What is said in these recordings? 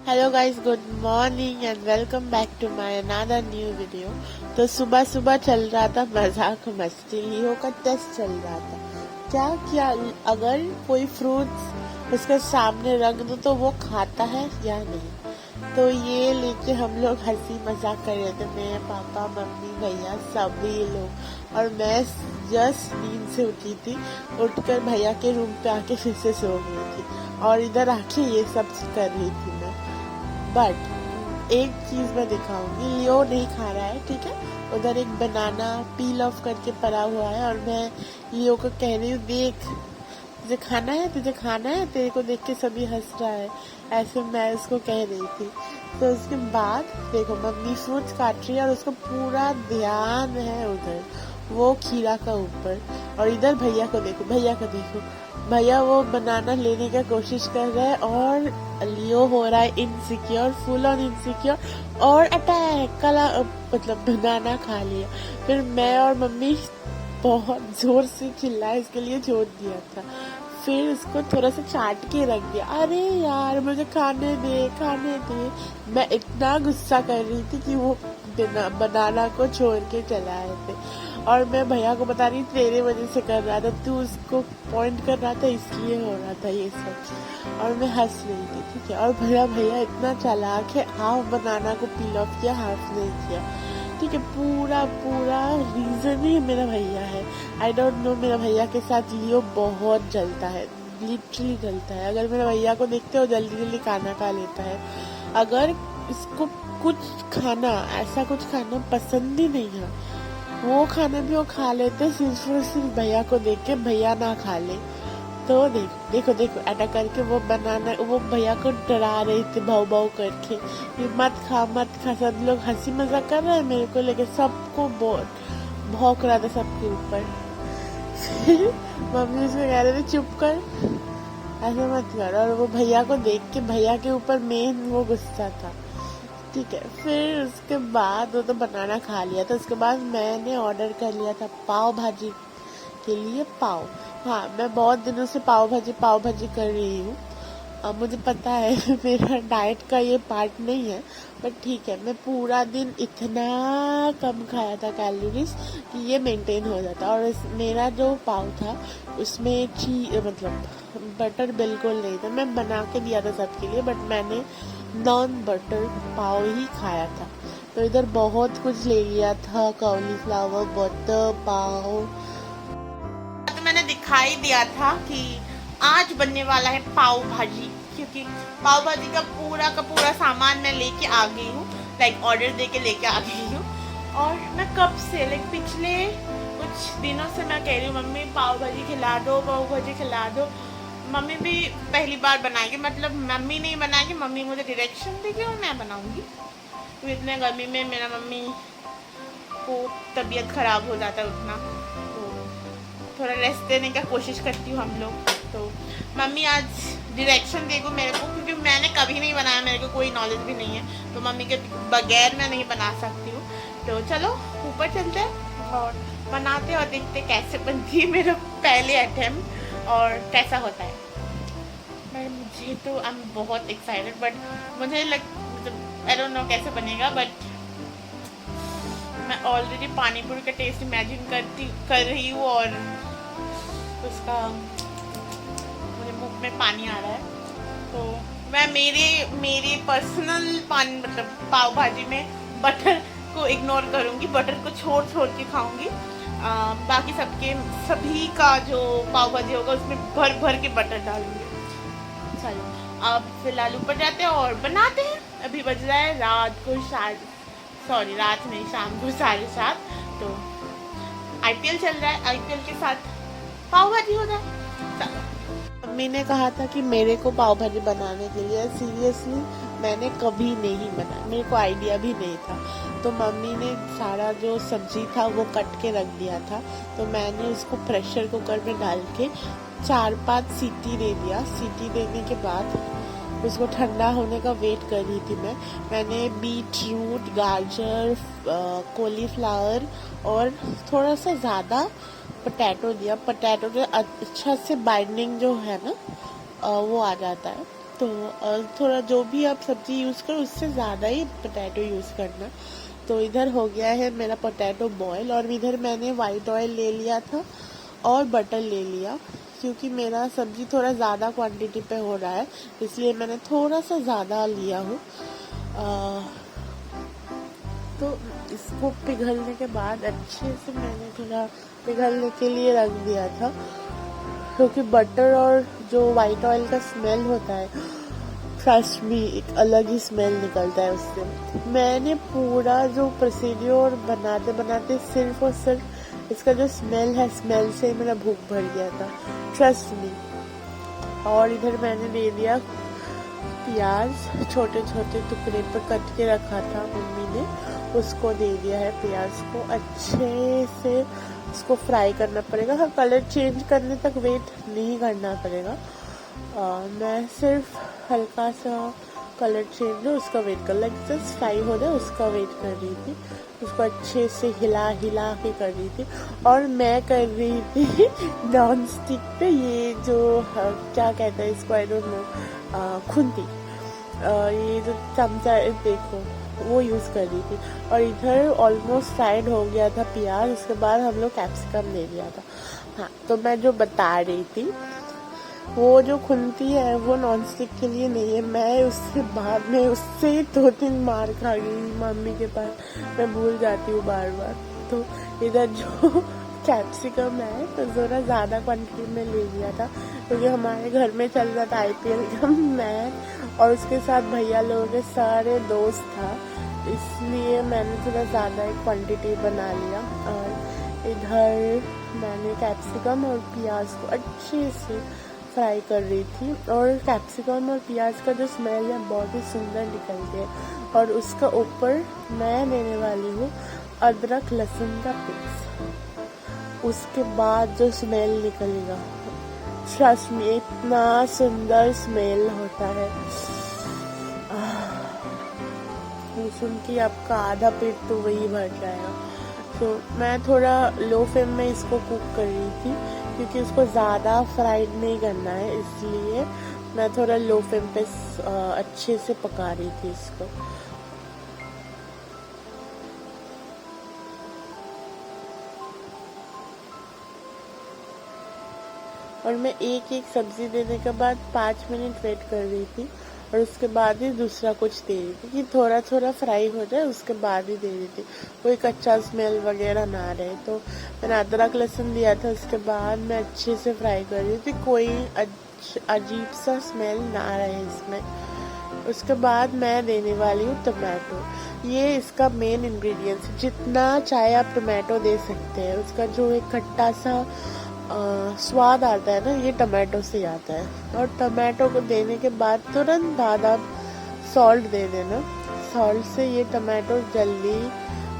Hello guys, good morning and welcome back to my another new video. तो सुबह सुबह चल रहा था मजाक मस्ती, लियो का टेस्ट चल रहा था। क्या अगर कोई फ्रूट्स उसके सामने रख दो तो वो खाता है या नहीं। तो ये लेके हम लोग हंसी मजाक कर रहे थे, मैं, पापा, मम्मी, भैया, सभी लोग। और मैं जस्ट नींद से उठी थी, उठकर भैया के रूम पे आके फिर से सो गई थी और इधर आके ये सब कर रही थी मैं। बट एक चीज मैं दिखाऊंगी, लियो नहीं खा रहा है, ठीक है। उधर एक बनाना पील ऑफ करके पड़ा हुआ है और मैं लियो को कह रही हूँ, देख तुझे खाना है, तुझे खाना है, तेरे को देख के सभी हंस रहा है, ऐसे मैं उसको कह रही थी। तो उसके बाद देखो मम्मी फ्रूट्स काट रही है और उसको पूरा ध्यान है उधर वो खीरा का ऊपर। और इधर भैया को देखो, भैया वो बनाना लेने का कोशिश कर रहा है और लियो हो रहा है इनसिक्योर, फुल ऑन इनसिक्योर और अटैक कला, मतलब बनाना खा लिया। फिर मैं और मम्मी बहुत जोर से चिल्लाए, इसके लिए छोड़ दिया था। फिर उसको थोड़ा सा चाट के रख दिया, अरे यार मुझे खाने दे। मैं इतना गुस्सा कर रही थी कि वो बनाना को छोड़ के चला आए थे। और मैं भैया को बता रही तेरे वजह से कर रहा था, तू उसको पॉइंट कर रहा था इसलिए हो रहा था ये सब। और मैं हंस रही थी, ठीक है। और भैया इतना चालाक है, हाफ बनाना को पील ऑफ किया, हाफ नहीं किया, ठीक है। पूरा रीजन ही मेरा भैया है। आई डोंट नो, मेरा भैया के साथ लियो बहुत जलता है, लिटरली जलता है। अगर मेरे भैया को देखते हो जल्दी खाना खा लेता है। अगर इसको ऐसा कुछ खाना पसंद ही नहीं है, वो खाना भी वो खा लेते सिर्फ और सिर्फ भैया को देख के, भैया ना खा ले तो देखो अटैक करके वो बनाना, वो भैया को डरा रही थी भाव करके, ये मत खा। सब लोग हंसी मजाक कर रहे हैं मेरे को लेके, सबको भौंक रहा था सबके ऊपर। फिर मम्मी उसको कह रहे थे चुप कर, ऐसे मत कर। और वो भैया को देख के भैया के ऊपर मेन वो गुस्सा था, ठीक है। फिर उसके बाद वो तो बनाना खा लिया था। उसके बाद मैंने ऑर्डर कर लिया था पाव भाजी के लिए पाव। हाँ, मैं बहुत दिनों से पाव भाजी कर रही हूँ। अब मुझे पता है मेरा डाइट का ये पार्ट नहीं है, बट ठीक है। मैं पूरा दिन इतना कम खाया था कैलोरीज कि ये मेंटेन हो जाता। और मेरा जो पाव था उसमें मतलब बटर बिल्कुल नहीं था। मैं बना के दिया था सबके लिए, बट मैंने नॉन बटर पाव ही खाया था। तो इधर बहुत कुछ ले लिया था, कॉलीफ्लावर, बटर पाव। तो मैंने दिखाई दिया था कि आज बनने वाला है पाव भाजी, क्योंकि पाव भाजी का पूरा सामान मैं लेके आ गई हूँ, लाइक ऑर्डर दे के लेके आ गई हूँ। और मैं कब से, लाइक पिछले कुछ दिनों से मैं कह रही हूँ मम्मी पाव भाजी खिला दो। मम्मी भी पहली बार बनाएगी, मतलब मम्मी नहीं बनाएगी, मम्मी मुझे डायरेक्शन देगी और मैं बनाऊंगी। तो इतने गर्मी में मेरा मम्मी को तबीयत खराब हो जाता है उतना, तो थोड़ा रेस्ट देने का कोशिश करती हूँ हम लोग। तो मम्मी आज डायरेक्शन देगी मेरे को, क्योंकि मैंने कभी नहीं बनाया, मेरे को कोई नॉलेज भी नहीं है, तो मम्मी के बगैर मैं नहीं बना सकती हूँ। तो चलो ऊपर चलते हैं और बनाते और देखते कैसे बनती है मेरा पहले अटेम्प्ट और कैसा होता है। मुझे तो आई एम बहुत एक्साइटेड, बट मुझे आई डोंट नो कैसे बनेगा। बट मैं ऑलरेडी पानी पूरी का टेस्ट इमेजिन कर रही हूँ और उसका मुझे मुंह में पानी आ रहा है। तो मैं मेरे पर्सनल मतलब पाव भाजी में बटर को इग्नोर करूँगी, बटर को छोड़ के खाऊंगी। बाकी सभी का जो पाव भाजी होगा उसमें भर के बटर डालूंगी। चलो अब फिलहाल ऊपर जाते हैं और बनाते हैं। अभी बज रहा है रात नहीं, शाम को 7:30। तो आईपीएल चल रहा है, आईपीएल के साथ पाव भाजी हो जाए। चलो, मम्मी ने कहा था कि मेरे को पाव भाजी बनाने के लिए, सीरियसली मैंने कभी नहीं बनाया, मेरे को आइडिया भी नहीं था। तो मम्मी ने सारा जो सब्जी था वो कट के रख दिया था, तो मैंने उसको प्रेशर कुकर में डाल के 4-5 सीटी दे दिया। सीटी देने के बाद उसको ठंडा होने का वेट कर रही थी मैंने बीट रूट, गाजर, कॉलीफ्लावर और थोड़ा सा ज़्यादा पोटैटो दिया। पोटैटो के अच्छा से बाइंडिंग जो है ना वो आ जाता है। तो थोड़ा जो भी आप सब्जी यूज़ करो उससे ज़्यादा ही पोटैटो यूज़ करना। तो इधर हो गया है मेरा पोटैटो बॉयल, और इधर मैंने वाइट ऑयल ले लिया था और बटर ले लिया, क्योंकि मेरा सब्जी थोड़ा ज़्यादा क्वांटिटी पे हो रहा है, इसलिए मैंने थोड़ा सा ज़्यादा लिया हूँ। तो इसको पिघलने के बाद अच्छे से मैंने थोड़ा पिघलने के लिए रख दिया था, क्योंकि बटर और जो वाइट ऑयल का स्मेल होता है, ट्रस्ट मी, एक अलग ही स्मेल निकलता है उससे। मैंने पूरा जो प्रोसीड्योर बनाते बनाते सिर्फ और सिर्फ इसका जो स्मेल है, स्मेल से ही मेरा भूख भर गया था, ट्रस्ट मी। और इधर मैंने दे दिया प्याज, छोटे छोटे टुकड़े पे कट के रखा था मम्मी ने, उसको दे दिया है। प्याज को अच्छे से उसको फ्राई करना पड़ेगा। हाँ, कलर चेंज करने तक वेट नहीं करना पड़ेगा। मैं सिर्फ हल्का सा कलर चेंज हो उसका वेट कर, लाइक जस्ट फ्राई हो जाए उसका वेट कर रही थी। उसको अच्छे से हिला हिला के कर रही थी। और मैं कर रही थी नॉन स्टिक पे, ये जो क्या कहते हैं इसको, आई डोंट नो, खुंती, ये जो चमचा देखो वो यूज़ कर रही थी। और इधर ऑलमोस्ट फ्राइड हो गया था प्याज, उसके बाद हम लोग कैप्सिकम ले लिया था। हाँ, तो मैं जो बता रही थी, वो जो खुंती है वो नॉन स्टिक के लिए नहीं है। मैं उससे बाद में उससे 2-3 मार खा गई मम्मी के पास, मैं भूल जाती हूँ बार बार। तो इधर जो कैप्सिकम है तो ज़रा ज़्यादा क्वांटिटी में ले लिया था, क्योंकि हमारे घर में चल रहा था IPL का मैच, और उसके साथ भैया लोगों के सारे दोस्त था, इसलिए मैंने थोड़ा ज़्यादा क्वांटिटी बना लिया। और इधर मैंने कैप्सिकम और प्याज को अच्छे से फ्राई कर रही थी, और कैप्सिकम और प्याज का जो स्मेल है बहुत ही सुंदर निकलती है। और उसका ऊपर मैं देने वाली हूँ अदरक लहसुन का पेस्ट। उसके बाद जो स्मेल निकलेगा, ट्रस्ट मी, इतना सुंदर स्मेल होता है, ये सुन के आपका आधा पेट तो वही भर जाएगा। तो मैं थोड़ा लो फ्लेम में इसको कुक कर रही थी, क्योंकि उसको ज़्यादा फ्राइड नहीं करना है, इसलिए मैं थोड़ा लो फ्लेम पे अच्छे से पका रही थी इसको। और मैं एक एक सब्जी देने के बाद 5 मिनट वेट कर रही थी, और उसके बाद ही दूसरा कुछ दे रही थी कि थोड़ा थोड़ा फ्राई हो जाए, उसके बाद ही दे रही थी, कोई कच्चा स्मेल वगैरह ना रहे। तो मैंने अदरक लहसुन दिया था, उसके बाद मैं अच्छे से फ्राई कर रही थी, कोई अजीब सा स्मेल ना रहे इसमें। उसके बाद मैं देने वाली हूँ टमाटो, ये इसका मेन इंग्रेडिएंट्स। जितना चाहे आप टमाटो दे सकते हैं, उसका जो एक खट्टा सा स्वाद आता है ना, ये टमाटो से आता है। और टमाटो को देने के बाद तुरंत बाद आप सॉल्ट दे देना, सॉल्ट से ये टमाटो जल्दी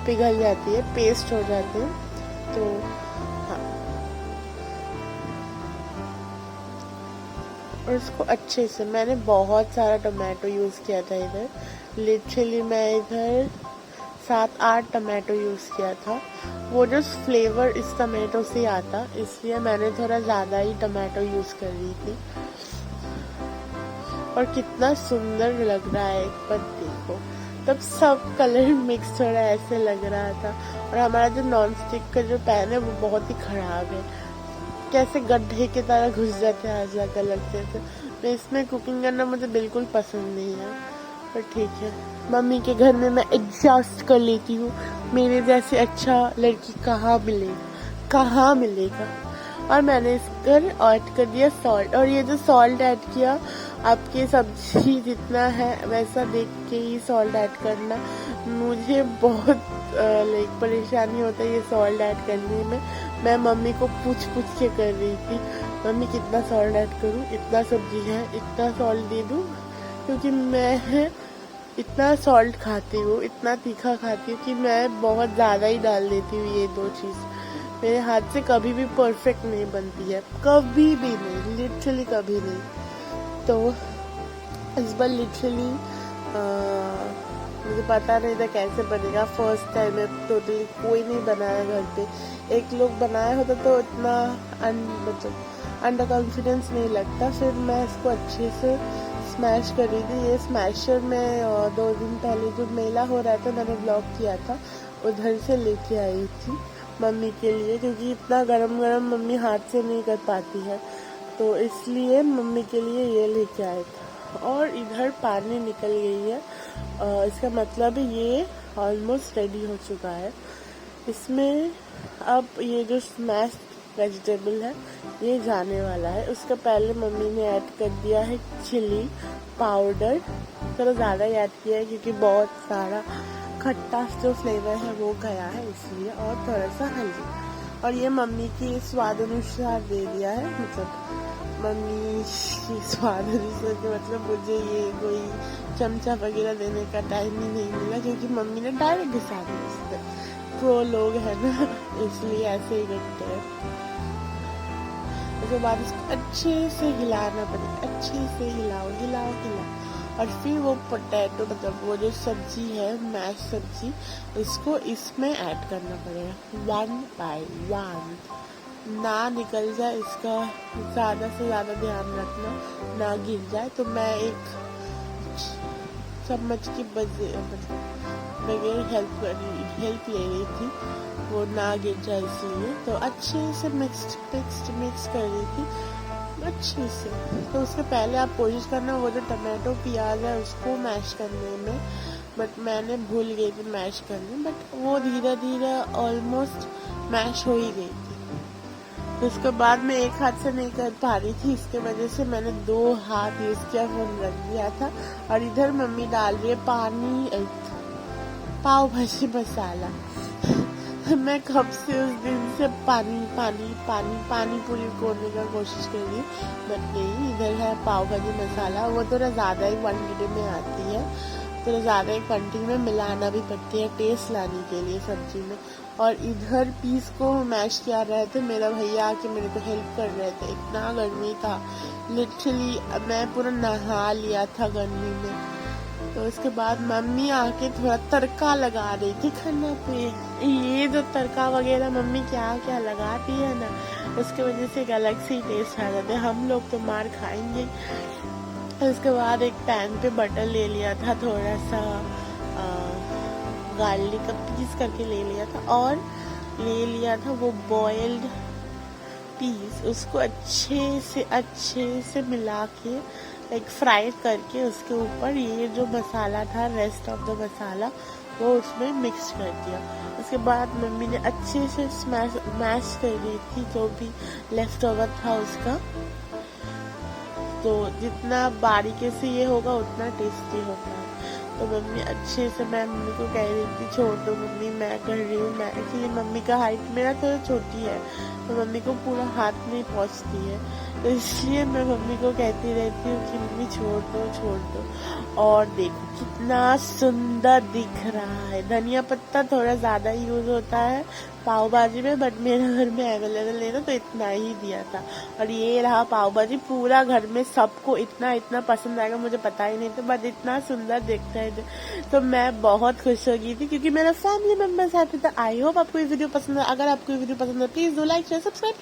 पिघल जाती है, पेस्ट हो जाते हैं। तो हाँ, और इसको अच्छे से, मैंने बहुत सारा टमाटो यूज़ किया था इधर, लिटरली मैं इधर 7-8 टमाटो यूज़ किया था। वो जो फ्लेवर इस टमाटो से आता, इसलिए मैंने थोड़ा ज़्यादा ही टमाटो यूज़ कर रही थी। और कितना सुंदर लग रहा है, एक बार देखो, तब सब कलर मिक्स हो रहा है, ऐसे लग रहा था। और हमारा जो नॉन स्टिक का जो पैन है वो बहुत ही ख़राब है, कैसे गड्ढे की तरह घुस जाते हैं आज लगा लगते थे। तो इसमें कुकिंग करना मुझे बिल्कुल पसंद नहीं है, पर ठीक है, मम्मी के घर में मैं एडजस्ट कर लेती हूँ। मेरे जैसे अच्छा लड़की कहाँ मिलेगा। और मैंने इस पर ऐड कर दिया सॉल्ट, और ये जो सॉल्ट ऐड किया, आपकी सब्जी जितना है वैसा देख के ही सॉल्ट ऐड करना। मुझे बहुत लाइक परेशानी होता है ये सॉल्ट ऐड करने में। मैं मम्मी को पूछ के कर रही थी, मम्मी कितना सॉल्ट ऐड करूँ, इतना सब्जी है, इतना सॉल्ट दे दूँ, क्योंकि मैं इतना सॉल्ट खाती हूँ, इतना तीखा खाती हूँ कि मैं बहुत ज़्यादा ही डाल देती हूँ। ये दो चीज़ मेरे हाथ से कभी भी परफेक्ट नहीं बनती है, कभी भी नहीं, लिटरली कभी नहीं। तो इस बार लिटरली मुझे पता नहीं था कैसे बनेगा, फर्स्ट टाइम है, टोटली कोई नहीं बनाया घर पे। एक लोग बनाया होता तो इतना मतलब अंडर कॉन्फिडेंस नहीं लगता। फिर मैं इसको अच्छे से स्मैश कर रही थी। ये स्मैशर में 2 दिन पहले जो मेला हो रहा था मैंने ब्लॉग किया था, उधर से लेके आई थी मम्मी के लिए, क्योंकि इतना गरम गरम मम्मी हाथ से नहीं कर पाती है, तो इसलिए मम्मी के लिए ये लेके आए थे। और इधर पानी निकल गई है, इसका मतलब ये ऑलमोस्ट रेडी हो चुका है। इसमें अब ये जो स्मैश वेजिटेबल है ये जाने वाला है। उसका पहले मम्मी ने ऐड कर दिया है चिली पाउडर, थोड़ा ज़्यादा ही ऐड किया है क्योंकि बहुत सारा खट्टा जो फ्लेवर है वो गया है इसलिए, और थोड़ा सा हल्दी, और ये मम्मी की स्वाद अनुसार दे दिया है। मतलब मम्मी की स्वाद अनुसार मतलब मुझे ये कोई चमचा वगैरह देने का टाइम ही नहीं मिला, क्योंकि मम्मी ने डायरेक्ट घुसा दिया इसमें। प्रो लोग है ना, इसलिए ऐसे ही करते हैं। उसके बाद इसको अच्छे से हिलाना पड़ेगा, अच्छे से हिलाओ हिलाओ हिलाओ, और फिर वो पोटैटो मतलब वो जो सब्जी है मैश सब्जी, इसको इसमें ऐड करना पड़ेगा 1 by 1, ना निकल जाए इसका ज़्यादा से ज़्यादा ध्यान रखना, ना गिर जाए। तो मैं एक चम्मच की बगैर हेल्प ले रही थी, वो ना गिर जाए इसलिए, तो अच्छे से मिक्स कर रही थी अच्छे से। तो उसके पहले आप कोशिश करना वो जो टमाटो प्याज है उसको मैश करने में, बट मैंने भूल गई थी मैश करने, बट वो धीरे धीरे ऑलमोस्ट मैश हो ही गई थी। तो उसके बाद मैं एक हाथ से नहीं कर पा रही थी, इसके वजह से मैंने 2 हाथ यूज किया, फोन रख दिया था। और इधर मम्मी डाल रही है पाव भाजी मसाला। मैं कब से उस दिन से पानी पूरी करने का कोशिश कर रही, बट नहीं, इधर है पाव भाजी मसाला। वो थोड़ा ज़्यादा ही क्वांटिटी में आती है, थोड़ा ज़्यादा ही क्वांटिटी में मिलाना भी पड़ती है टेस्ट लाने के लिए सब्जी में। और इधर पीस को मैश किया रहे थे, मेरा भैया आके मेरे को हेल्प कर रहे थे। इतना गर्मी था, लिटरली मैं पूरा नहा लिया था गर्मी में। तो उसके बाद मम्मी आके थोड़ा तड़का लगा रही थी खाना पे। ये जो तड़का वगैरह मम्मी क्या क्या लगाती है ना, उसके वजह से एक अलग से टेस्ट आ जाता है। हम लोग तो मार खाएंगे। उसके बाद एक पैन पे बटर ले लिया था, थोड़ा सा गार्लिक का पीस करके ले लिया था, और ले लिया था वो बॉइल्ड पीस, उसको अच्छे से मिला के एक फ्राई करके उसके ऊपर ये जो मसाला था, रेस्ट ऑफ द मसाला, वो उसमें मिक्स कर दिया। उसके बाद मम्मी ने अच्छे से मैश कर दी थी जो भी लेफ्ट ओवर था उसका। तो जितना बारीकी से ये होगा उतना टेस्टी होता है। तो मम्मी अच्छे से, मैं मम्मी को कह रही थी छोड़ दो मम्मी, मैं कर रही हूँ। मैं एक्चुअली मम्मी का हाइट मेरा थोड़ा छोटी है, तो मम्मी को पूरा हाथ नहीं पहुँचती है, तो इसलिए मैं मम्मी को कहती रहती हूँ कि मम्मी छोड़ दो। और देखो कितना सुंदर दिख रहा है। धनिया पत्ता थोड़ा ज़्यादा यूज होता है पाव भाजी में, बट मेरे घर में अवेलेबल नहीं था तो इतना ही दिया था। और ये रहा पाव भाजी, पूरा घर में सबको इतना पसंद आएगा मुझे पता ही नहीं था, बट इतना सुंदर दिख रहे थे तो मैं बहुत खुश हो गई थी, क्योंकि मेरा फैमिली मेंबर्स हैप्पी था। आई होप आपको ये वीडियो पसंद है। अगर आपको ये वीडियो पसंद है please do like share subscribe.